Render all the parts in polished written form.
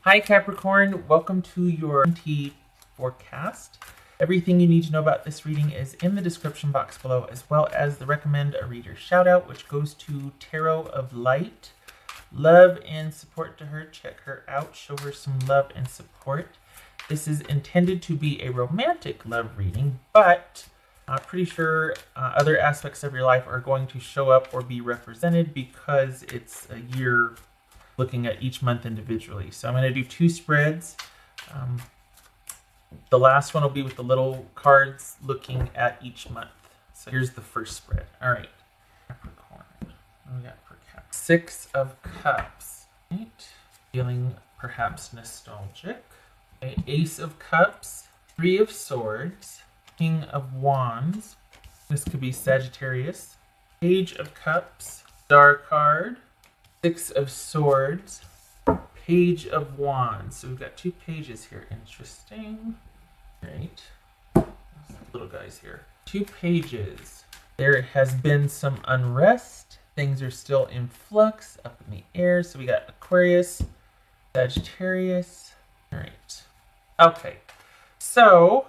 Hi Capricorn, welcome to your forecast. Everything you need to know about this reading is in the description box below, as well as the recommend a reader shout out, which goes to Tarot of Light. Love and support to her. Check her out. Show her some love and support. This is intended to be a romantic love reading, but I'm pretty sure other aspects of your life are going to show up or be represented because it's a year looking at each month individually. So I'm going to do two spreads. The last one will be with the little cards looking at each month. So here's the first spread. All right, Capricorn. What do we got for Cap? Six of Cups. Right. Feeling perhaps nostalgic. Okay. Ace of Cups. Three of Swords. King of Wands. This could be Sagittarius. Page of Cups. Star card. Six of Swords, Page of Wands. So we've got two pages here. Interesting. Right. Little guys here. Two pages. There has been some unrest. Things are still in flux, up in the air. So we got Aquarius, Sagittarius. All right. Okay. So,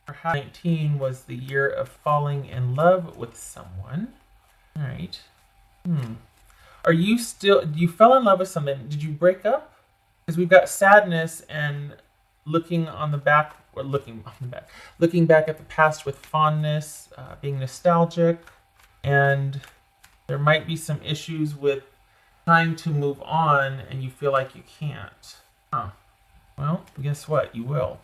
perhaps 19 was the year of falling in love with someone. All right. You fell in love with something. Did you break up? Because we've got sadness and looking back at the past with fondness, being nostalgic, and there might be some issues with trying to move on and you feel like you can't. Well, guess what? You will.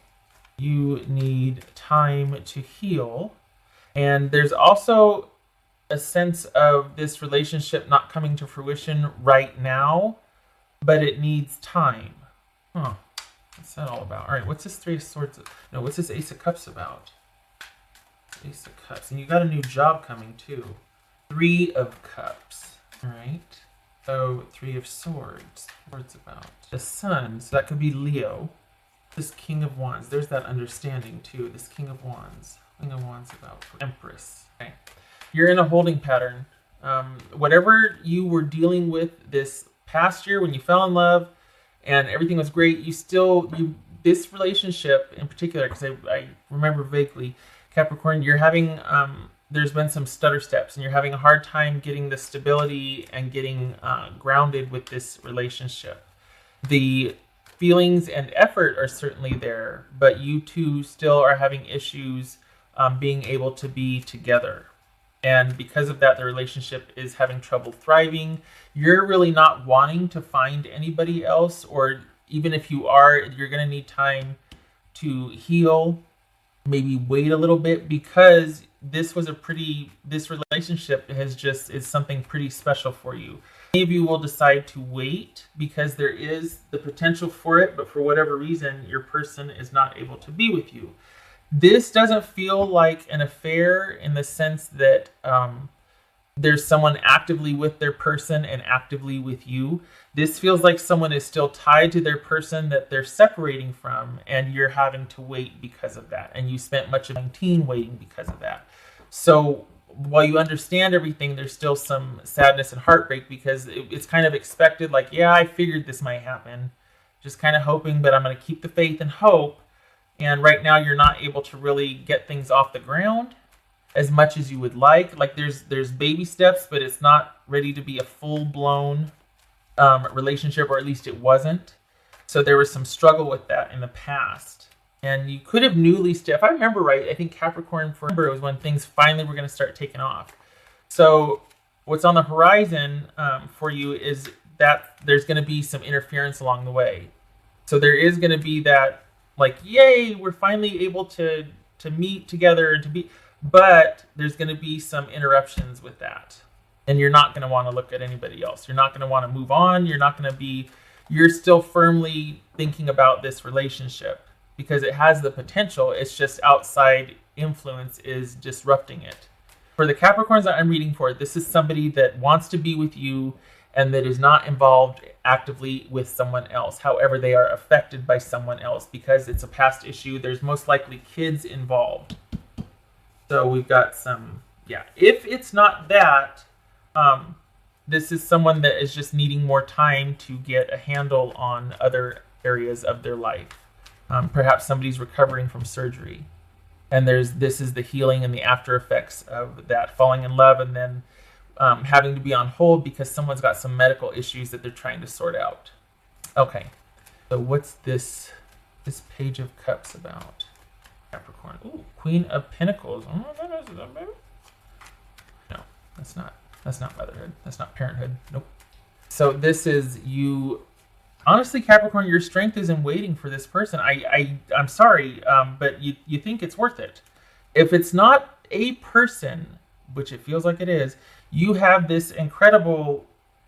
You need time to heal. And there's also a sense of this relationship not coming to fruition right now, but it needs time. What's that all about? All right, what's this Three of Swords? No, what's this Ace of Cups about? Ace of Cups. And you got a new job coming too. Three of Cups. All right. So Three of Swords. What's about? The Sun. So that could be Leo. This King of Wands. There's that understanding too. This King of Wands. King of Wands about Empress. Okay. You're in a holding pattern. Whatever you were dealing with this past year when you fell in love and everything was great, this relationship in particular, because I remember vaguely, Capricorn, you're having, there's been some stutter steps and you're having a hard time getting the stability and getting grounded with this relationship. The feelings and effort are certainly there, but you two still are having issues being able to be together. And because of that, the relationship is having trouble thriving. You're really not wanting to find anybody else, or even if you are, you're going to need time to heal, maybe wait a little bit, because this relationship is something pretty special for you. Many of you will decide to wait because there is the potential for it, but for whatever reason, your person is not able to be with you. This doesn't feel like an affair in the sense that there's someone actively with their person and actively with you. This feels like someone is still tied to their person that they're separating from, and you're having to wait because of that. And you spent much of 19 waiting because of that. So while you understand everything, there's still some sadness and heartbreak because it's kind of expected. Like, yeah, I figured this might happen. Just kind of hoping, but I'm going to keep the faith and hope. And right now you're not able to really get things off the ground as much as you would like. Like there's baby steps, but it's not ready to be a full-blown relationship, or at least it wasn't. So there was some struggle with that in the past. And you could have newly if I remember right, I think Capricorn it was when things finally were going to start taking off. So what's on the horizon for you is that there's going to be some interference along the way. So there is going to be that, like, yay, we're finally able to meet together and to be, but there's going to be some interruptions with that. And you're not going to want to look at anybody else. You're not going to want to move on. You're still firmly thinking about this relationship because it has the potential. It's just outside influence is disrupting it. For the Capricorns that I'm reading for, this is somebody that wants to be with you and that is not involved actively with someone else. However, they are affected by someone else because it's a past issue. There's most likely kids involved. So we've got some, yeah. If it's not that, this is someone that is just needing more time to get a handle on other areas of their life. Perhaps somebody's recovering from surgery, and this is the healing and the after effects of that falling in love, and then having to be on hold because someone's got some medical issues that they're trying to sort out. Okay, so what's this Page of Cups about? Capricorn. Ooh, Queen of Pentacles. Oh my goodness, is that baby? No, that's not motherhood. That's not parenthood. Nope. So this is you. Honestly, Capricorn, your strength is in waiting for this person. I'm sorry, but you think it's worth it. If it's not a person, which it feels like it is, you have this incredible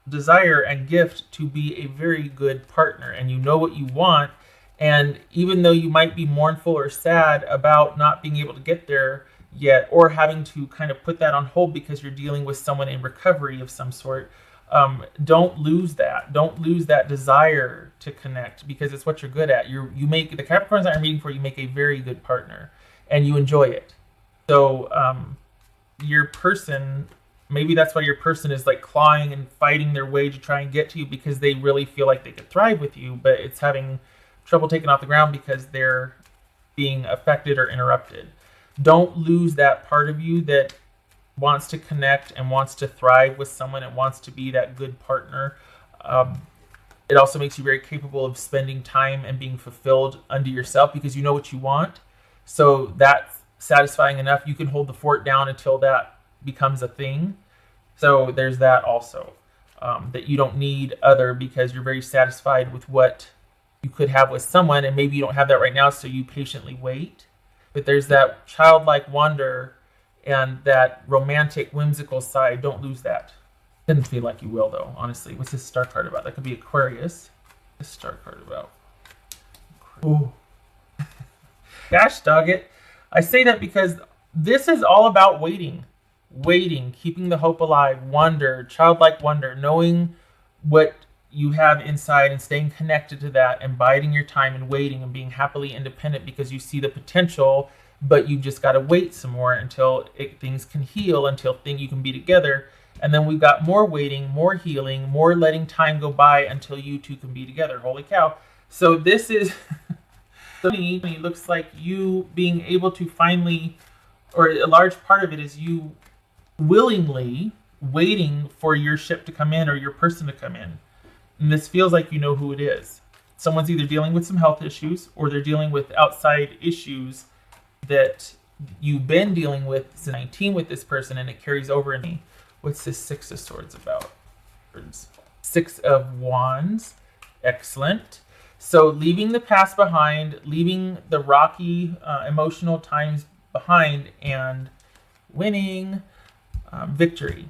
desire and gift to be a very good partner, and you know what you want. And even though you might be mournful or sad about not being able to get there yet, or having to kind of put that on hold because you're dealing with someone in recovery of some sort, don't lose that. Don't lose that desire to connect, because it's what you're good at. You make the Capricorns that I'm reading for, you make a very good partner, and you enjoy it. So your person, maybe that's why your person is like clawing and fighting their way to try and get to you, because they really feel like they could thrive with you, but it's having trouble taking off the ground because they're being affected or interrupted. Don't lose that part of you that wants to connect and wants to thrive with someone and wants to be that good partner. It also makes you very capable of spending time and being fulfilled unto yourself because you know what you want. So that's satisfying enough. You can hold the fort down until that becomes a thing. So there's that also, that you don't need other because you're very satisfied with what you could have with someone, and maybe you don't have that right now, so you patiently wait. But there's that childlike wonder and that romantic, whimsical side. Don't lose that. Doesn't feel like you will, though, honestly. What's this star card about? That could be Aquarius. This star card about? Oh, gosh dog it. I say that because this is all about waiting. Waiting, keeping the hope alive, wonder, childlike wonder, knowing what you have inside and staying connected to that and biding your time and waiting and being happily independent because you see the potential, but you just got to wait some more until things can heal, until you can be together. And then we've got more waiting, more healing, more letting time go by until you two can be together. Holy cow. So this is, to me, it looks like you being able to finally, or a large part of it is you willingly waiting for your ship to come in or your person to come in. And this feels like you know who it is. Someone's either dealing with some health issues or they're dealing with outside issues that you've been dealing with since 19 with this person, and it carries over in me. What's this Six of Swords about? Six of Wands. Excellent. So leaving the past behind, leaving the rocky emotional times behind, and winning victory.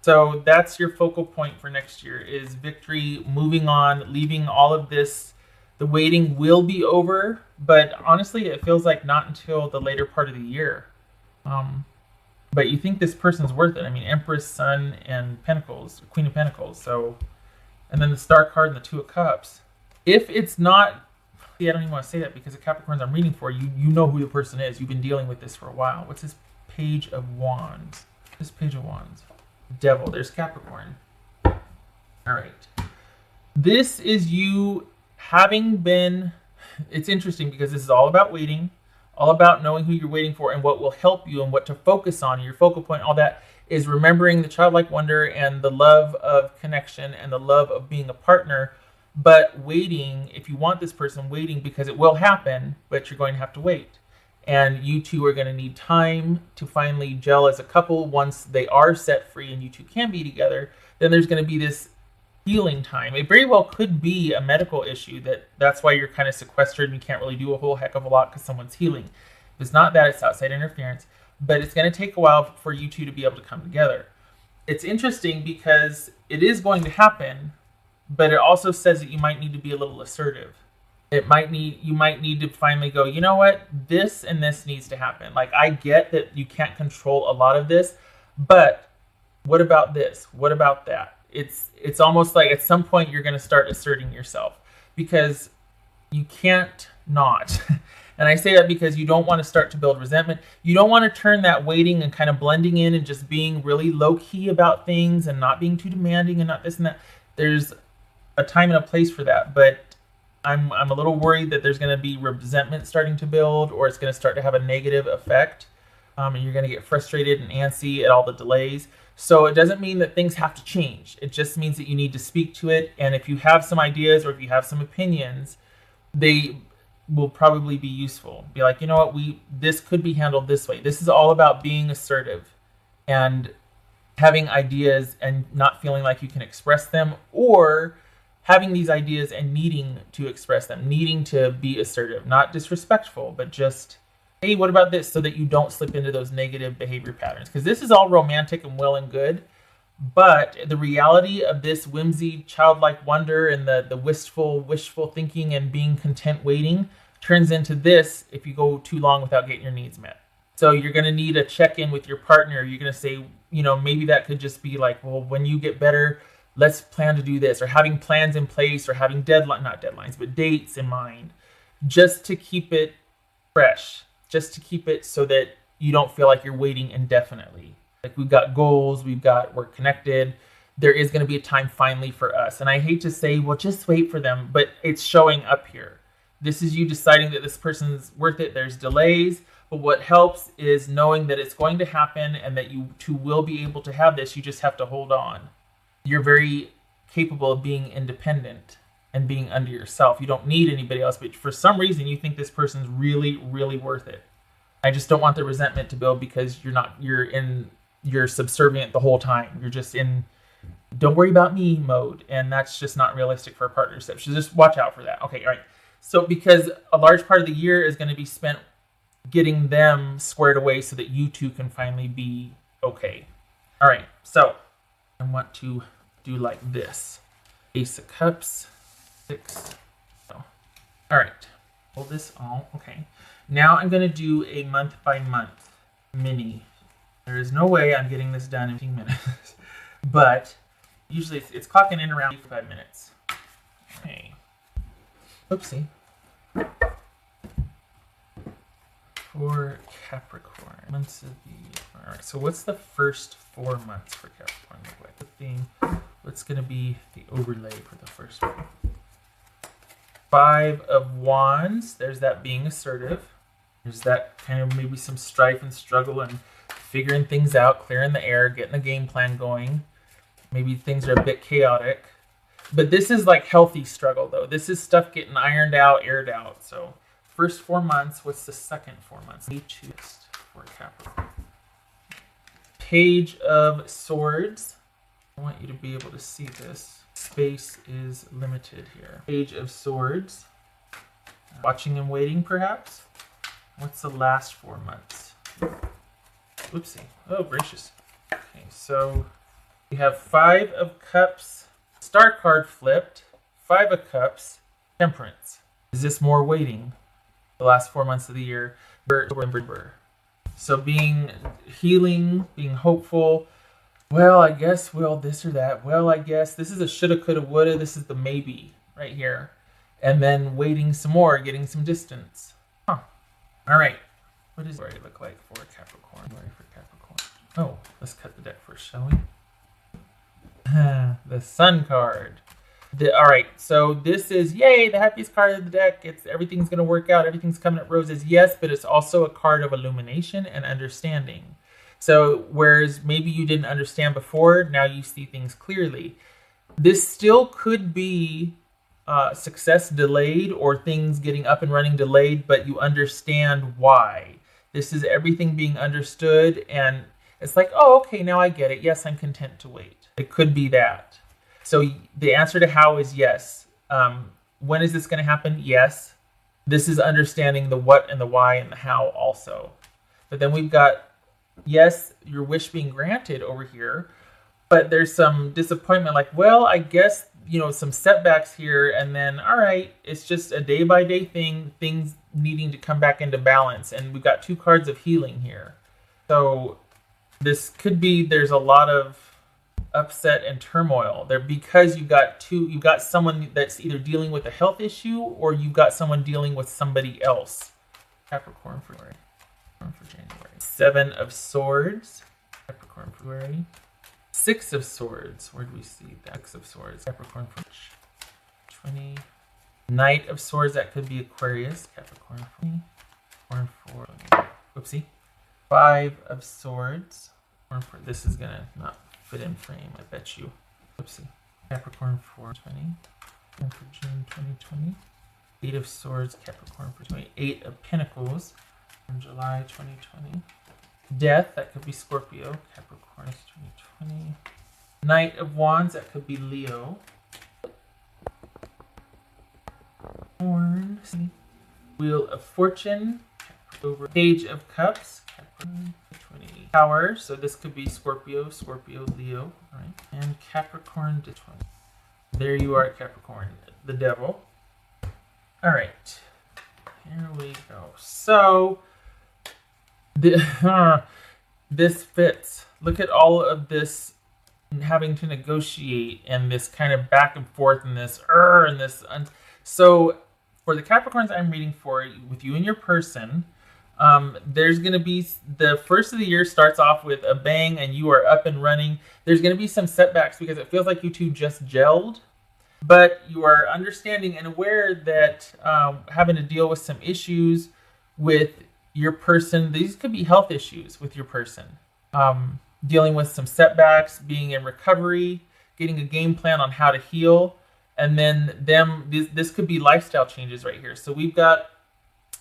So that's your focal point for next year, is victory, moving on, leaving all of this. The waiting will be over, but honestly, it feels like not until the later part of the year. But you think this person's worth it. I mean, Empress, Sun, and Pentacles, Queen of Pentacles. So, and then the Star card and the Two of Cups. If it's not, see, I don't even want to say that because the Capricorns I'm reading for, you know who the person is. You've been dealing with this for a while. What's this Page of Wands? This Page of Wands. Devil. There's Capricorn. All right. This is you having been, it's interesting because this is all about waiting, all about knowing who you're waiting for and what will help you and what to focus on. Your focal point, all that is remembering the childlike wonder and the love of connection and the love of being a partner. But waiting, if you want this person, waiting because it will happen, but you're going to have to wait. And you two are going to need time to finally gel as a couple. Once they are set free and you two can be together, then there's going to be this healing time. It very well could be a medical issue that's why you're kind of sequestered and you can't really do a whole heck of a lot because someone's healing. If it's not that, it's outside interference. But it's going to take a while for you two to be able to come together. It's interesting because it is going to happen, but it also says that you might need to be a little assertive. You might need to finally go, you know what, this and this needs to happen. Like, I get that you can't control a lot of this, but what about this? What about that? It's almost like at some point you're going to start asserting yourself because you can't not. And I say that because you don't want to start to build resentment. You don't want to turn that waiting and kind of blending in and just being really low-key about things and not being too demanding and not this and that. There's a time and a place for that, but I'm a little worried that there's going to be resentment starting to build, or it's going to start to have a negative effect, and you're going to get frustrated and antsy at all the delays. So it doesn't mean that things have to change. It just means that you need to speak to it, and if you have some ideas or if you have some opinions, they will probably be useful. Be like, you know what, this could be handled this way. This is all about being assertive and having ideas and not feeling like you can express them, or having these ideas and needing to express them, needing to be assertive, not disrespectful, but just, hey, what about this? So that you don't slip into those negative behavior patterns. Because this is all romantic and well and good, but the reality of this whimsy, childlike wonder, and the wishful thinking and being content waiting turns into this if you go too long without getting your needs met. So you're going to need a check-in with your partner. You're going to say, maybe that could just be like, well, when you get better, let's plan to do this, or having plans in place, or having not deadlines, but dates in mind, just to keep it fresh, just to keep it so that you don't feel like you're waiting indefinitely. Like, we've got goals, we're connected. There is going to be a time finally for us. And I hate to say, well, just wait for them, but it's showing up here. This is you deciding that this person's worth it. There's delays, but what helps is knowing that it's going to happen and that you two will be able to have this. You just have to hold on. You're very capable of being independent and being under yourself. You don't need anybody else, but for some reason you think this person's really, really worth it. I just don't want the resentment to build because you're subservient the whole time. You're just in don't worry about me mode, and that's just not realistic for a partnership. So just watch out for that. Okay, all right. So because a large part of the year is going to be spent getting them squared away so that you two can finally be okay. All right, so I want to do like this. Ace of Cups, 6. Oh. All right, pull this all. Okay, now I'm going to do a month by month mini. There is no way I'm getting this done in 15 minutes, but usually it's clocking in around 5 minutes. Okay. Oopsie. For Capricorn, months of the year. All right, so what's the first 4 months for Capricorn look like? The theme, what's going to be the overlay for the first one? 5 of Wands, there's that being assertive. There's that kind of maybe some strife and struggle and figuring things out, clearing the air, getting a game plan going. Maybe things are a bit chaotic. But this is like healthy struggle, though. This is stuff getting ironed out, aired out. So first 4 months, what's the second 4 months? For Capricorn. Page of Swords. I want you to be able to see this. Space is limited here. Page of Swords. Watching and waiting, perhaps? What's the last 4 months? Oopsie. Oh, gracious. Okay, so we have 5 of Cups. Star card flipped. 5 of Cups. Temperance. Is this more waiting? The last 4 months of the year. So being healing, being hopeful. Well, I guess, this or that. Well, I guess this is a shoulda, coulda, woulda. This is the maybe right here. And then waiting some more, getting some distance. Huh. All right. What does it look like for Capricorn? Oh, let's cut the deck first, shall we? The Sun card. All right, so this is, yay, the happiest card of the deck. Everything's going to work out. Everything's coming up roses. Yes, but it's also a card of illumination and understanding. So whereas maybe you didn't understand before, now you see things clearly. This still could be success delayed or things getting up and running delayed, but you understand why. This is everything being understood, and it's like, oh, okay, now I get it. Yes, I'm content to wait. It could be that. So the answer to how is yes. When is this going to happen? Yes. This is understanding the what and the why and the how also. But then we've got, yes, your wish being granted over here, but there's some disappointment like, well, I guess, some setbacks here, and then, all right, it's just a day-by-day thing, things needing to come back into balance. And we've got 2 cards of healing here. So this could be, there's a lot of upset and turmoil there because you've got someone that's either dealing with a health issue or you've got someone dealing with somebody else. Capricorn for January. Seven of Swords, Capricorn for February. Six of Swords, where do we see that? Six of Swords, Capricorn for March 20. Knight of Swords, that could be Aquarius, Capricorn for me. Capricorn for, whoopsie. Five of Swords, this is gonna not fit in frame, I bet you. Whoopsie. Capricorn for 20, for June 2020. Eight of Swords, Capricorn for 20. Eight of Pentacles from July 2020. Death, that could be Scorpio, Capricorn 2020. Knight of Wands, that could be Leo. Wheel of Fortune, over Page of Cups, Capricorn 20. Tower, so this could be Scorpio, Leo, right? And Capricorn to 20. There you are, Capricorn, the devil. All right, here we go. So this fits. Look at all of this having to negotiate and this kind of back and forth and this and this. So for the Capricorns I'm reading for, with you and your person, there's going to be, the first of the year starts off with a bang and you are up and running. There's going to be some setbacks because it feels like you two just gelled, but you are understanding and aware that having to deal with some issues with your person, these could be health issues with your person, dealing with some setbacks, being in recovery, getting a game plan on how to heal. And then this could be lifestyle changes right here. So we've got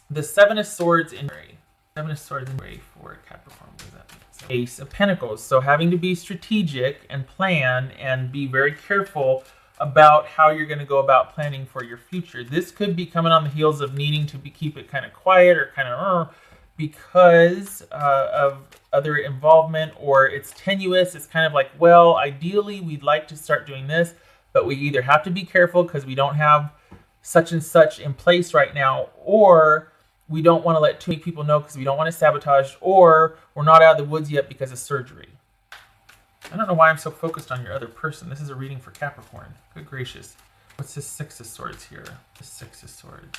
the Seven of Swords in January. Seven of Swords in January for Capricorn. What does that mean? So Ace of Pentacles. So having to be strategic and plan and be very careful about how you're going to go about planning for your future. This could be coming on the heels of needing to keep it kind of quiet or kind of because of other involvement, or it's tenuous. It's kind of like, well, ideally we'd like to start doing this, but we either have to be careful because we don't have such and such in place right now, or we don't want to let too many people know because we don't want to sabotage, or we're not out of the woods yet because of surgery. I don't know why I'm so focused on your other person. This is a reading for Capricorn. Good gracious. What's this Six of Swords here? The Six of Swords.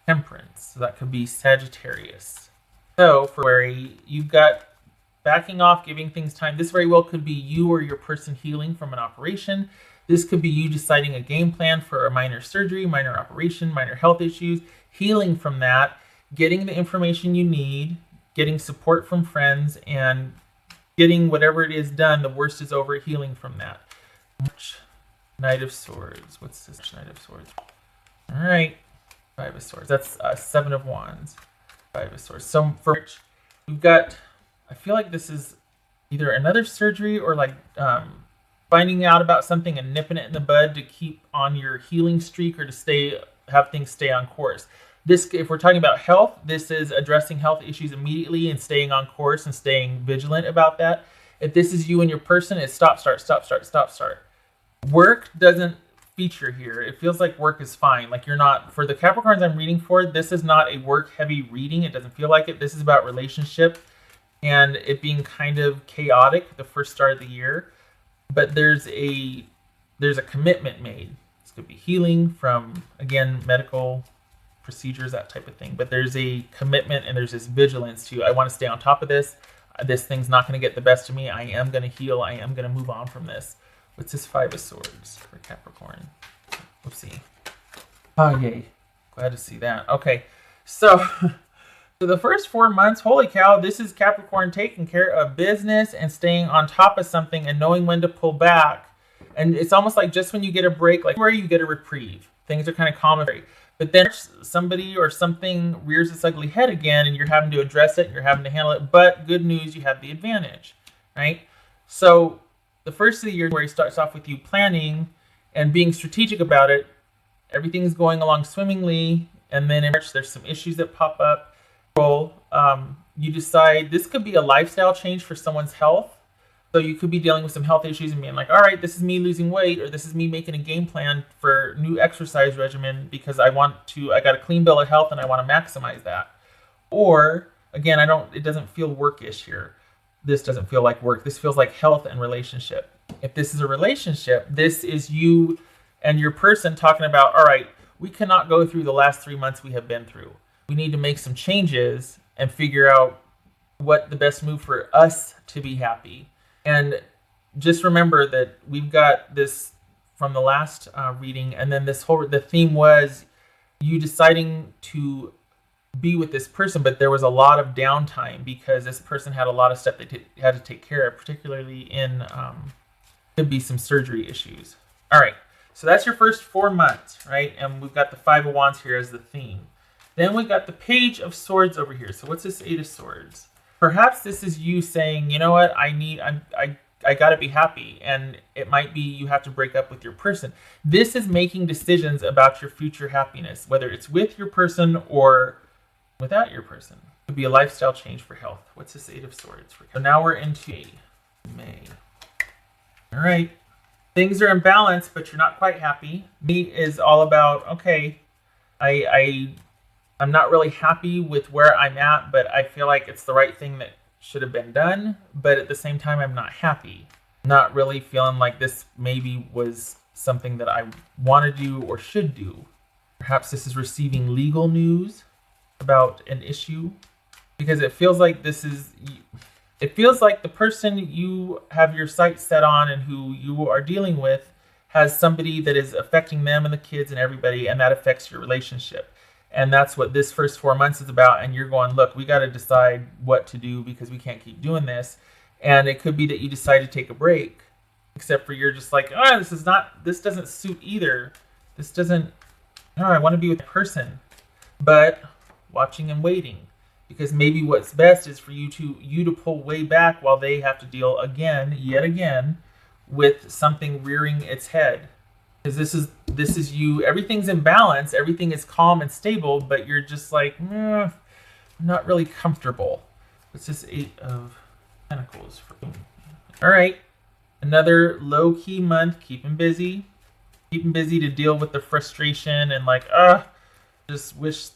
Temperance. So that could be Sagittarius. So for February, you've got backing off, giving things time. This very well could be you or your person healing from an operation. This could be you deciding a game plan for a minor surgery, minor operation, minor health issues, healing from that, getting the information you need, getting support from friends, and getting whatever it is done. The worst is over, healing from that. Knight of Swords. What's this Knight of Swords? All right. Five of Swords. That's Seven of Wands. Five of Swords. So for March, we've got, I feel like this is either another surgery or like finding out about something and nipping it in the bud to keep on your healing streak or to have things stay on course. This, if we're talking about health, this is addressing health issues immediately and staying on course and staying vigilant about that. If this is you and your person, it's stop, start, stop, start, stop, start. Work doesn't feature here. It feels like work is fine. Like you're not, for the Capricorns I'm reading for, this is not a work-heavy reading. It doesn't feel like it. This is about relationship and it being kind of chaotic the first start of the year. But there's a commitment made. This could be healing from, again, medical procedures, that type of thing. But there's a commitment and there's this vigilance to, I want to stay on top of this. This thing's not going to get the best of me. I am going to heal. I am going to move on from this. What's this Five of Swords for Capricorn? Whoopsie. Oh, yay. Glad to see that. Okay. So the first 4 months, holy cow, this is Capricorn taking care of business and staying on top of something and knowing when to pull back. And it's almost like just when you get a break, like where you get a reprieve. Things are kind of calm. But then somebody or something rears its ugly head again and you're having to address it, you're having to handle it. But good news, you have the advantage, right? So the first of the year where he starts off with you planning and being strategic about it, everything's going along swimmingly. And then in March, there's some issues that pop up. You decide this could be a lifestyle change for someone's health. So you could be dealing with some health issues and being like, all right, this is me losing weight, or this is me making a game plan for new exercise regimen because I got a clean bill of health and I want to maximize that. Or again, it doesn't feel workish here. This doesn't feel like work. This feels like health and relationship. If this is a relationship, this is you and your person talking about, all right, we cannot go through the last 3 months we have been through. we need to make some changes and figure out what the best move for us to be happy. And just remember that we've got this from the last reading, and then the theme was you deciding to be with this person, but there was a lot of downtime because this person had a lot of stuff they had to take care of, particularly in could be some surgery issues. All right, so that's your first 4 months, right? And we've got the 5 of Wands here as the theme. Then we've got the Page of Swords over here. So what's this 8 of Swords? Perhaps this is you saying, you know what, I got to be happy, and it might be you have to break up with your person. This is making decisions about your future happiness, whether it's with your person or without your person. It could be a lifestyle change for health. What's this 8 of Swords? So now we're into May. All right. Things are in balance, but you're not quite happy. May is all about, okay, I'm not really happy with where I'm at, but I feel like it's the right thing that should have been done. But at the same time, I'm not happy. Not really feeling like this maybe was something that I want to do or should do. Perhaps this is receiving legal news about an issue, because it feels like it feels like the person you have your sights set on and who you are dealing with has somebody that is affecting them and the kids and everybody, and that affects your relationship. And that's what this first 4 months is about. And you're going, look, we got to decide what to do because we can't keep doing this. And it could be that you decide to take a break, except for you're just like, this doesn't suit either. I want to be with a person. But watching and waiting, because maybe what's best is for you to pull way back while they have to deal yet again, with something rearing its head. Because this is you, everything's in balance, everything is calm and stable, but you're just like, I'm not really comfortable. What's this 8 of Pentacles for me? All right, another low-key month, keeping busy to deal with the frustration and like, just wish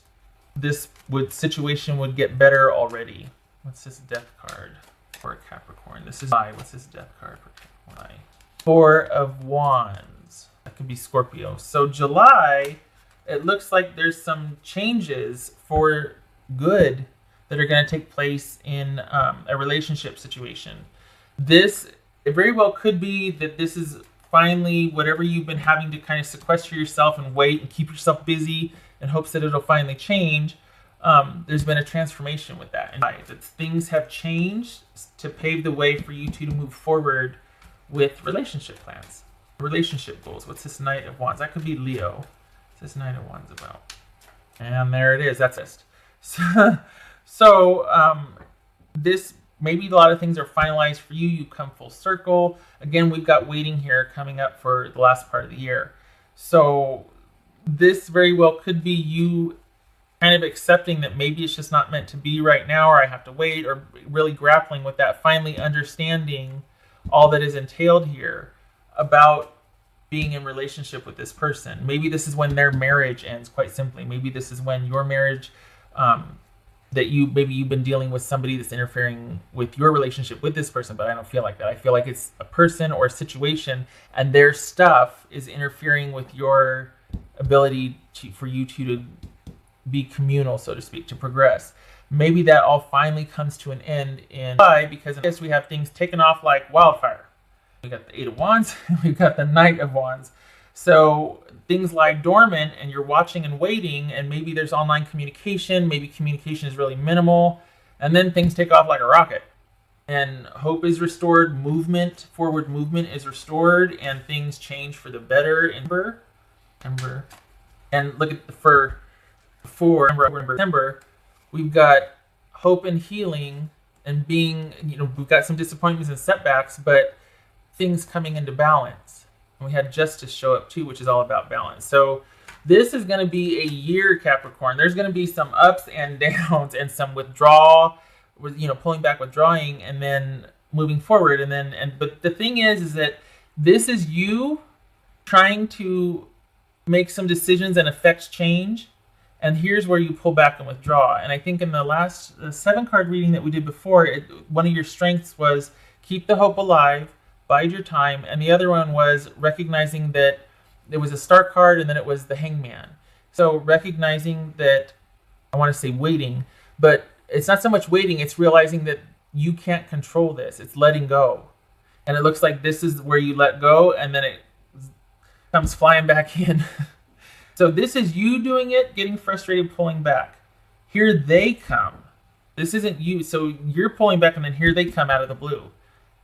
this situation would get better already. What's this Death card for Capricorn? This is I. What's this Death card for Capricorn? 4 of Wands. That could be Scorpio. So July, it looks like there's some changes for good that are going to take place in a relationship situation. It very well could be that this is finally whatever you've been having to kind of sequester yourself and wait and keep yourself busy in hopes that it'll finally change. There's been a transformation with that. And that things have changed to pave the way for you two to move forward with relationship plans, relationship goals. What's this Knight of Wands? That could be Leo. What's this Knight of Wands about? And there it is. That's it. So this, maybe a lot of things are finalized for you. You come full circle. Again, we've got waiting here coming up for the last part of the year. So this very well could be you kind of accepting that maybe it's just not meant to be right now, or I have to wait, or really grappling with that, finally understanding all that is entailed here about being in relationship with this person. Maybe this is when their marriage ends, quite simply. Maybe this is when your marriage, maybe you've been dealing with somebody that's interfering with your relationship with this person, but I don't feel like that. I feel like it's a person or a situation, and their stuff is interfering with your ability for you two to be communal, so to speak, to progress. Maybe that all finally comes to an end in July, because I guess we have things taken off like wildfire. We got the 8 of Wands, we've got the Knight of Wands. So things lie dormant and you're watching and waiting, and maybe there's online communication, maybe communication is really minimal, and then things take off like a rocket. And hope is restored, forward movement is restored, and things change for the better in September. And look at for September, we've got hope and healing and being, we've got some disappointments and setbacks, but things coming into balance. And we had justice show up too, which is all about balance. So this is going to be a year, Capricorn. There's going to be some ups and downs and some withdrawal, pulling back, withdrawing, and then moving forward. But the thing is that this is you trying to make some decisions and affect change. And here's where you pull back and withdraw. And I think in the 7-card reading that we did before, one of your strengths was keep the hope alive, bide your time. And the other one was recognizing that there was a Star card and then it was the Hangman. So recognizing that I want to say waiting, but it's not so much waiting, it's realizing that you can't control this. It's letting go. And it looks like this is where you let go, and then it comes flying back in. So this is you doing it, getting frustrated, pulling back. Here they come. This isn't you. So you're pulling back, and then here they come out of the blue.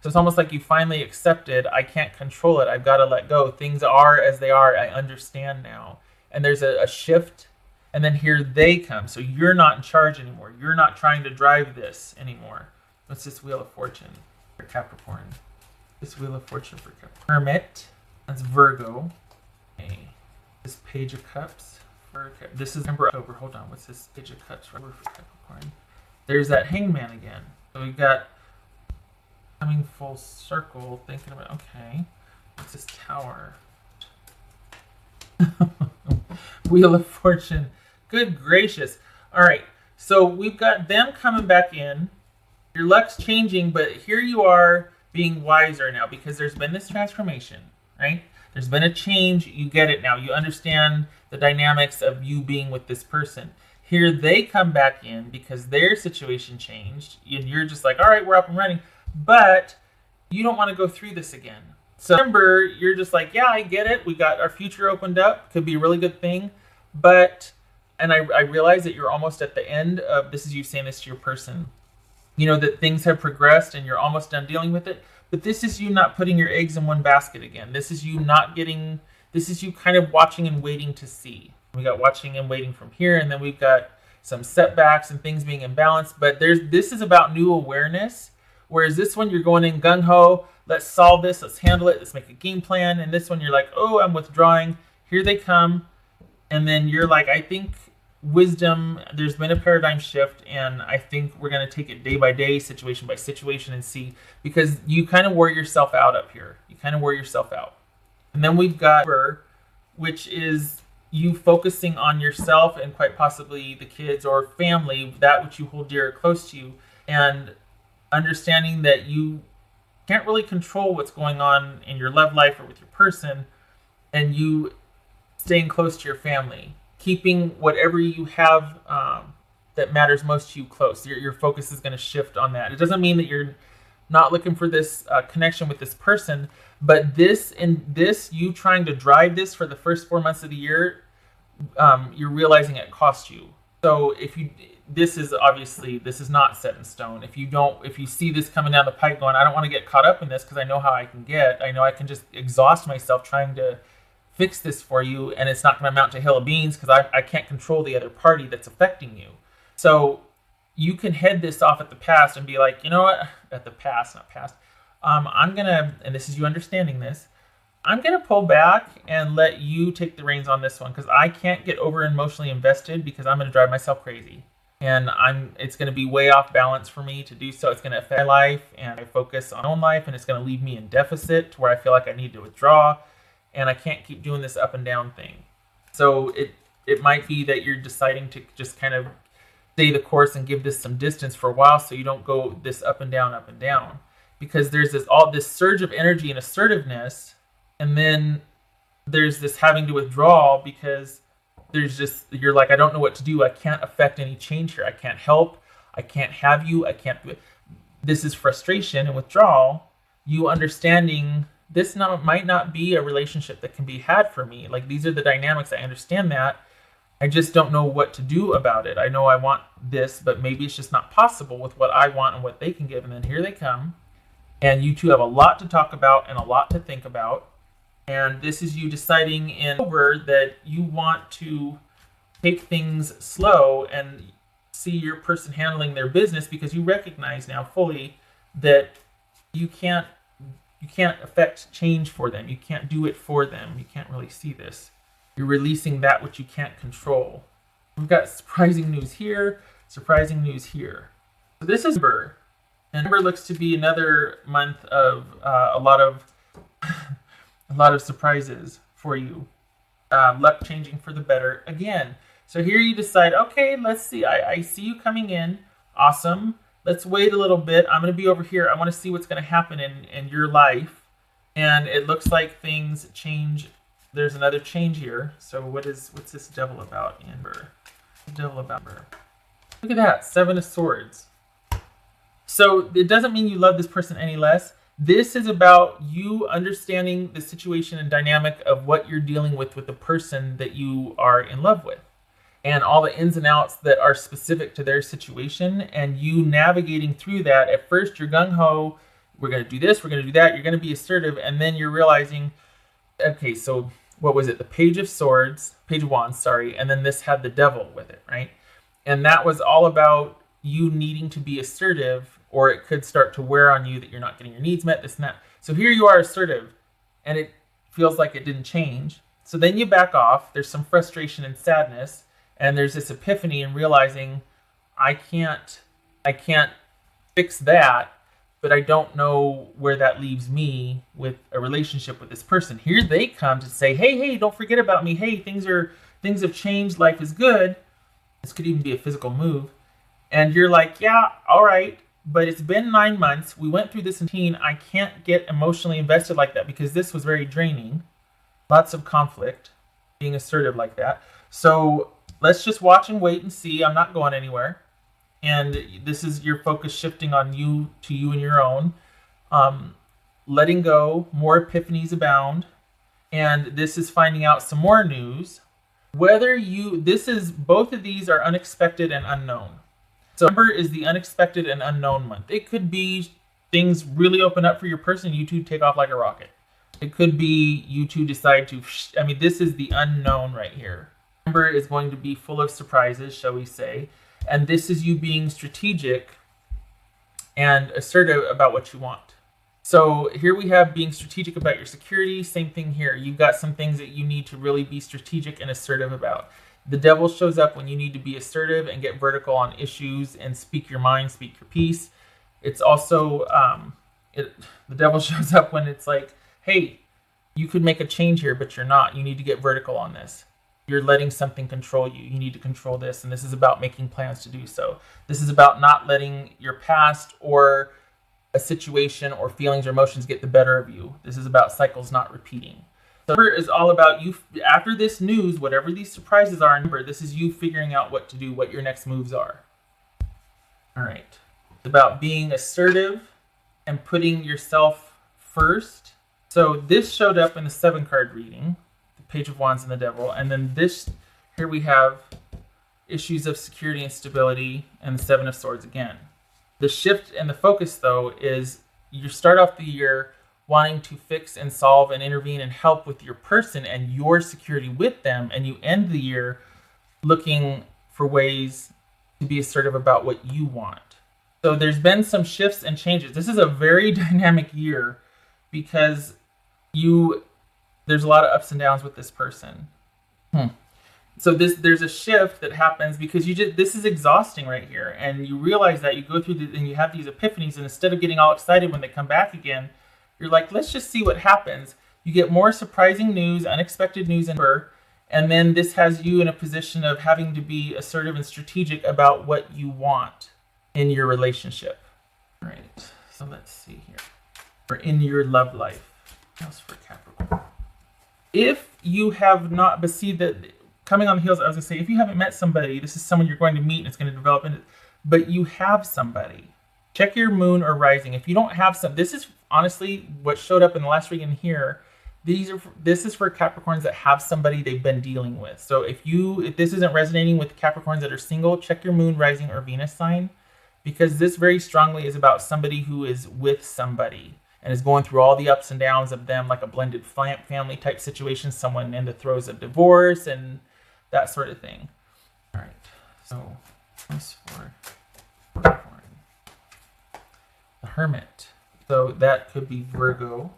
So it's almost like you finally accepted, I can't control it. I've got to let go. Things are as they are. I understand now. And there's a shift, and then here they come. So you're not in charge anymore. You're not trying to drive this anymore. What's this Wheel of Fortune for Capricorn? This Wheel of Fortune for Capricorn. Hermit. That's Virgo. Okay. This Page of Cups. This is October. Hold on. What's this Page of Cups for Capricorn? There's that Hangman again. So we've got coming full circle, thinking about, okay, what's this Tower? Wheel of Fortune. Good gracious. All right. So we've got them coming back in. Your luck's changing, but here you are being wiser now because there's been this transformation, right? There's been a change. You get it now. You understand the dynamics of you being with this person. Here they come back in because their situation changed. And you're just like, all right, we're up and running. But you don't want to go through this again. So remember, you're just like, yeah, I get it. We got our future opened up. Could be a really good thing. But, and I realize that you're almost at the end of, this is you saying this to your person, you know, that things have progressed and you're almost done dealing with it. But this is you not putting your eggs in one basket again. This is you not getting, this is you kind of watching and waiting to see. We got watching and waiting from here, and then we've got some setbacks and things being imbalanced. But this is about new awareness, whereas this one you're going in gung-ho, let's solve this, let's handle it, let's make a game plan. And this one you're like, oh, I'm withdrawing. Here they come. And then you're like, I think wisdom, there's been a paradigm shift, and I think we're going to take it day by day, situation by situation, and see, because you kind of wore yourself out up here. You kind of wore yourself out. And then we've got, which is you focusing on yourself and quite possibly the kids or family, that which you hold dear or close to you, and understanding that you can't really control what's going on in your love life or with your person, and you staying close to your family, keeping whatever you have that matters most to you close. Your focus is going to shift on that. It doesn't mean that you're not looking for this connection with this person, but you trying to drive this for the first 4 months of the year, you're realizing it costs you. So this is not set in stone. If you see this coming down the pipe going, I don't want to get caught up in this because I know how I know I can just exhaust myself trying to fix this for you, and it's not going to amount to a hill of beans because I can't control the other party that's affecting you. So you can head this off at the past and be like, you know what, at the past, not past, I'm going to, and this is you understanding this, I'm going to pull back and let you take the reins on this one because I can't get over emotionally invested because I'm going to drive myself crazy. And it's going to be way off balance for me to do so. It's going to affect my life and I focus on my own life, and it's going to leave me in deficit to where I feel like I need to withdraw, and I can't keep doing this up and down thing. So it might be that you're deciding to just kind of stay the course and give this some distance for a while so you don't go this up and down. Because there's this surge of energy and assertiveness, and then there's this having to withdraw because you're like, I don't know what to do. I can't affect any change here. I can't help. I can't have you. I can't do it. This is frustration and withdrawal. You understanding this might not be a relationship that can be had for me. Like, these are the dynamics. I understand that. I just don't know what to do about it. I know I want this, but maybe it's just not possible with what I want and what they can give. And then here they come. And you two have a lot to talk about and a lot to think about. And this is you deciding in October that you want to take things slow and see your person handling their business, because you recognize now fully that you can't affect change for them. You can't do it for them. You can't really see this. You're releasing that which you can't control. We've got surprising news here, surprising news here. So this is November. And November looks to be another month of a lot of surprises for you. Luck changing for the better again. So here you decide, okay, let's see. I see you coming in. Awesome. Let's wait a little bit. I'm going to be over here. I want to see what's going to happen in your life. And it looks like things change. There's another change here. So what's this devil about, Amber? Devil about her. Look at that, 7 of Swords. So it doesn't mean you love this person any less. This is about you understanding the situation and dynamic of what you're dealing with the person that you are in love with, and all the ins and outs that are specific to their situation, and you navigating through that. At first, you're gung-ho. We're going to do this. We're going to do that. You're going to be assertive, and then you're realizing, okay, so what was it? The Page of Wands, sorry, and then this had the Devil with it, right? And that was all about you needing to be assertive, or it could start to wear on you that you're not getting your needs met, this and that. So here you are assertive, and it feels like it didn't change. So then you back off. There's some frustration and sadness, and there's this epiphany and realizing, I can't fix that, but I don't know where that leaves me with a relationship with this person. Here they come to say, hey, don't forget about me. Hey, things have changed. Life is good. This could even be a physical move. And you're like, yeah, all right, but it's been 9 months. We went through this in teen. I can't get emotionally invested like that because this was very draining. Lots of conflict, being assertive like that. So let's just watch and wait and see. I'm not going anywhere. And this is your focus shifting on you to you and your own. Letting go, more epiphanies abound. And this is finding out some more news. Both of these are unexpected and unknown. So November is the unexpected and unknown month. It could be things really open up for your person, you two take off like a rocket. It could be you two decide to, this is the unknown right here. November is going to be full of surprises, shall we say. And this is you being strategic and assertive about what you want. So here we have being strategic about your security. Same thing here. You've got some things that you need to really be strategic and assertive about. The Devil shows up when you need to be assertive and get vertical on issues and speak your mind, speak your piece. It's also, the Devil shows up when it's like, hey, you could make a change here, but you're not. You need to get vertical on this. You're letting something control you. You need to control this. And this is about making plans to do so. This is about not letting your past or a situation or feelings or emotions get the better of you. This is about cycles not repeating. So is all about you, after this news, whatever these surprises are, remember, this is you figuring out what to do, what your next moves are. All right. It's about being assertive and putting yourself first. So this showed up in the 7-card reading, the Page of Wands and the Devil. And then here we have issues of security and stability and the 7 of Swords again. The shift and the focus, though, is you start off the year wanting to fix and solve and intervene and help with your person and your security with them, and you end the year looking for ways to be assertive about what you want. So there's been some shifts and changes. This is a very dynamic year because there's a lot of ups and downs with this person. So there's a shift that happens because this is exhausting right here, and you realize that you go through and you have these epiphanies, and instead of getting all excited when they come back again, you're like, let's just see what happens. You get more surprising news, unexpected news, and then this has you in a position of having to be assertive and strategic about what you want in your relationship. All right, so let's see here. Or in your love life. What else for Capricorn? If you have not, but see that coming on the heels, I was going to say, if you haven't met somebody, this is someone you're going to meet and it's going to develop, but you have somebody. Check your moon or rising. If you don't have this is honestly what showed up in the last reading here. This is for Capricorns that have somebody they've been dealing with. So if this isn't resonating with Capricorns that are single, check your moon, rising, or Venus sign, because this very strongly is about somebody who is with somebody and is going through all the ups and downs of them, like a blended family type situation, someone in the throes of divorce and that sort of thing. All right, so that's for Capricorn. The Hermit. So that could be Virgo.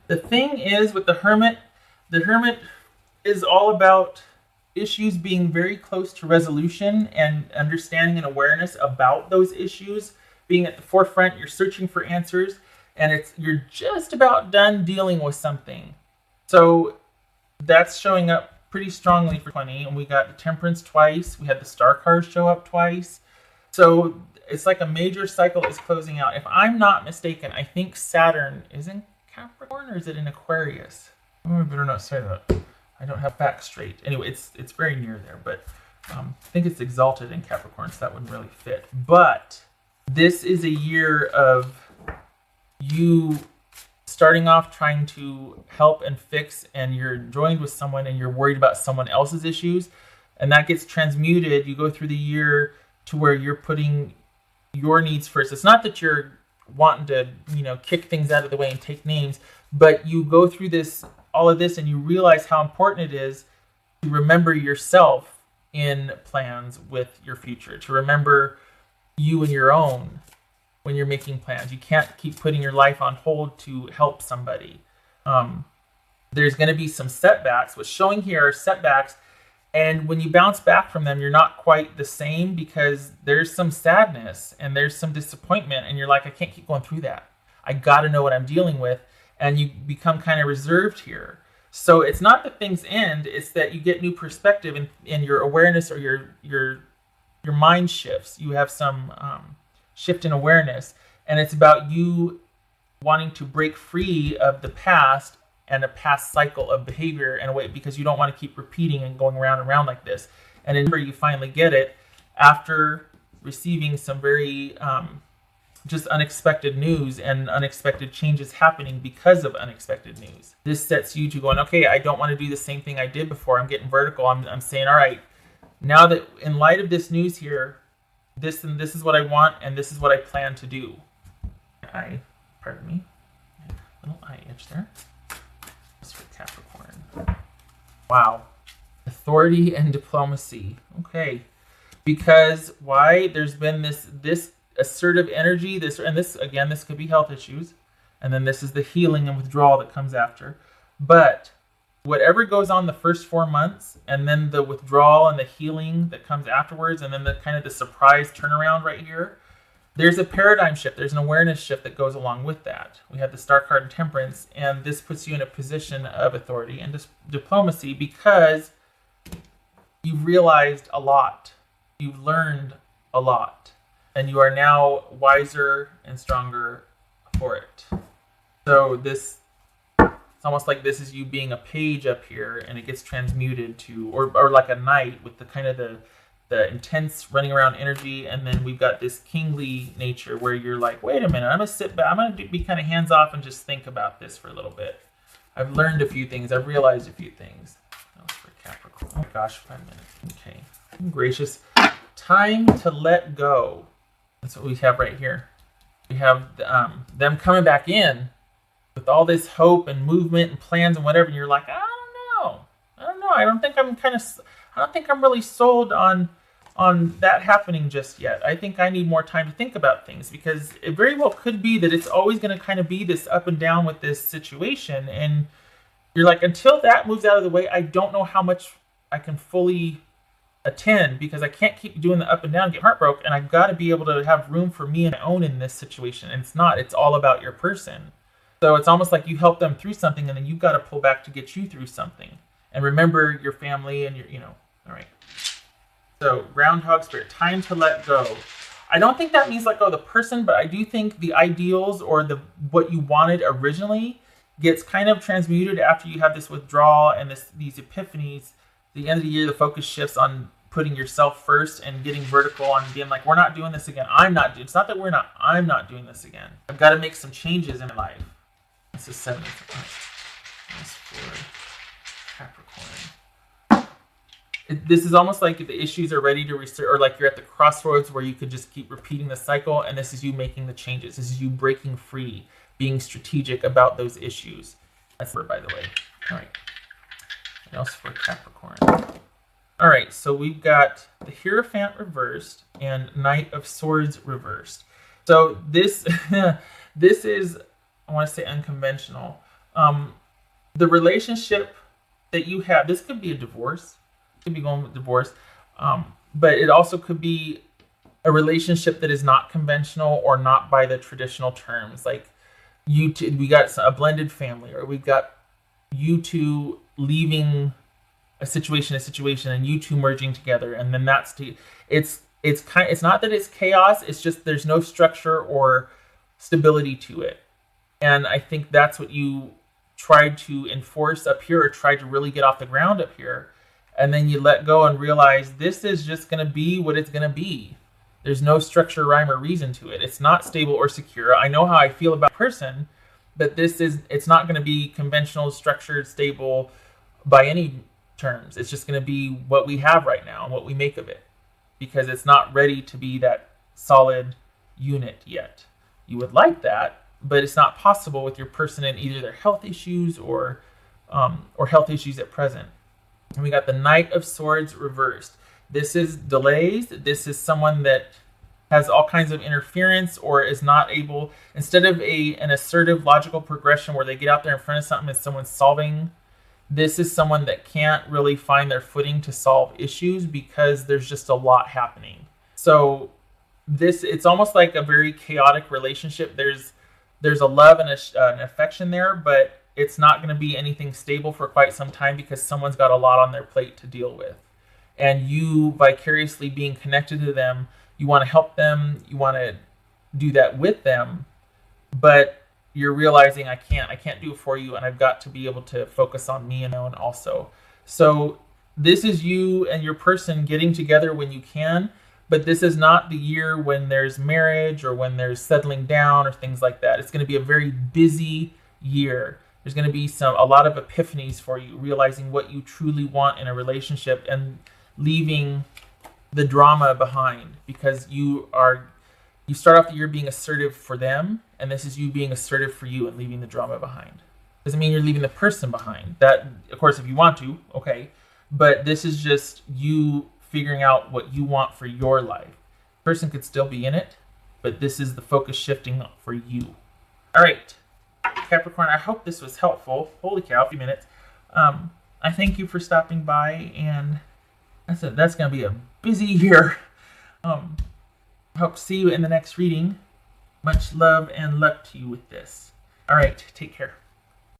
The thing is with the Hermit is all about issues being very close to resolution and understanding and awareness about those issues, being at the forefront. You're searching for answers, and you're just about done dealing with something. So that's showing up pretty strongly for 20. And we got the Temperance twice. We had the Star card show up twice. So it's like a major cycle is closing out. If I'm not mistaken, I think Saturn is in Capricorn, or is it in Aquarius? I better not say that. I don't have facts straight. Anyway, it's very near there, but I think it's exalted in Capricorn, so that wouldn't really fit. But this is a year of you starting off trying to help and fix, and you're joined with someone and you're worried about someone else's issues, and that gets transmuted. You go through the year to where you're putting your needs first. It's not that you're wanting to, kick things out of the way and take names, but you go through all of this, and you realize how important it is to remember yourself in plans with your future, to remember you and your own when you're making plans. You can't keep putting your life on hold to help somebody. There's going to be some setbacks. What's showing here are setbacks, and when you bounce back from them, you're not quite the same, because there's some sadness and there's some disappointment, and you're like, I can't keep going through that. I got to know what I'm dealing with, and you become kind of reserved here. So it's not that things end, it's that you get new perspective, and your awareness or your mind shifts. You have some shift in awareness, and it's about you wanting to break free of the past and a past cycle of behavior in a way, because you don't want to keep repeating and going around and around like this. And then you finally get it after receiving some very just unexpected news and unexpected changes happening because of unexpected news. This sets you to going, okay, I don't want to do the same thing I did before. I'm getting vertical. I'm saying, all right, now that in light of this news here, this is what I want, and this is what I plan to do. Pardon me, little eye itch there. That's for Capricorn. Wow, authority and diplomacy. Okay, because why? There's been this assertive energy. This could be health issues, and then this is the healing and withdrawal that comes after. But whatever goes on the first 4 months, and then the withdrawal and the healing that comes afterwards, and then the kind of the surprise turnaround right here, there's a paradigm shift. There's an awareness shift that goes along with that. We have the Star card and Temperance, and this puts you in a position of authority and diplomacy, because you've realized a lot. You've learned a lot, and you are now wiser and stronger for it. So it's almost like this is you being a page up here, and it gets transmuted to, or like a knight with the kind of the intense running around energy, and then we've got this kingly nature where you're like, wait a minute, I'm gonna sit back, I'm gonna be kind of hands off and just think about this for a little bit. I've learned a few things, I've realized a few things. That was for Capricorn. Oh my gosh, 5 minutes. Okay, gracious. Time to let go. That's what we have right here. We have them coming back in with all this hope and movement and plans and whatever, and you're like, I don't know. I don't think I'm really sold on that happening just yet. I think I need more time to think about things, because it very well could be that it's always going to kind of be this up and down with this situation, and you're like, until that moves out of the way, I don't know how much I can fully attend, because I can't keep doing the up and down, get heartbroken, and I've got to be able to have room for me and my own in this situation. And it's all about your person. So it's almost like you help them through something, and then you've got to pull back to get you through something. And remember your family and all right. So groundhog spirit, time to let go. I don't think that means let go of the person, but I do think the ideals or what you wanted originally gets kind of transmuted after you have this withdrawal and these epiphanies. The end of the year, the focus shifts on putting yourself first and getting vertical on being like, we're not doing this again. I'm not doing this again. I've got to make some changes in my life. This is 7. That's for Capricorn. This is almost like the issues are ready to restart, or like you're at the crossroads where you could just keep repeating the cycle, and this is you making the changes. This is you breaking free, being strategic about those issues. That's for, by the way. All right. What else for Capricorn? All right, so we've got the Hierophant reversed and Knight of Swords reversed. So this is, I want to say, unconventional. The relationship that you have, this could be a divorce. Could be going with divorce, but it also could be a relationship that is not conventional or not by the traditional terms. Like we got a blended family, or we've got you two leaving a situation, and you two merging together, and then it's not that it's chaos. It's just there's no structure or stability to it, and I think that's what you tried to enforce up here, or tried to really get off the ground up here. And then you let go and realize this is just going to be what it's going to be. There's no structure, rhyme, or reason to it. It's not stable or secure. I know how I feel about a person, but it's not going to be conventional, structured, stable by any terms. It's just going to be what we have right now and what we make of it, because it's not ready to be that solid unit yet. You would like that, but it's not possible with your person and either their health issues or health issues at present. And we got the Knight of Swords reversed. This is delays. This is someone that has all kinds of interference or is not able, instead of an assertive logical progression where they get out there in front of something and someone's solving, this is someone that can't really find their footing to solve issues because there's just a lot happening. So it's almost like a very chaotic relationship. There's a love and an affection there, but it's not going to be anything stable for quite some time because someone's got a lot on their plate to deal with. And you, vicariously being connected to them, you want to help them, you want to do that with them, but you're realizing I can't do it for you, and I've got to be able to focus on me and own also. So this is you and your person getting together when you can, but this is not the year when there's marriage or when there's settling down or things like that. It's going to be a very busy year. There's going to be a lot of epiphanies for you, realizing what you truly want in a relationship and leaving the drama behind, because you start off the year being assertive for them, and this is you being assertive for you and leaving the drama behind. Doesn't mean you're leaving the person behind. That, of course, if you want to, okay. But this is just you figuring out what you want for your life. The person could still be in it, but this is the focus shifting for you. All right, Capricorn, I hope this was helpful. Holy cow, a few minutes. I thank you for stopping by, and that's going to be a busy year. I hope to see you in the next reading. Much love and luck to you with this. All right, take care.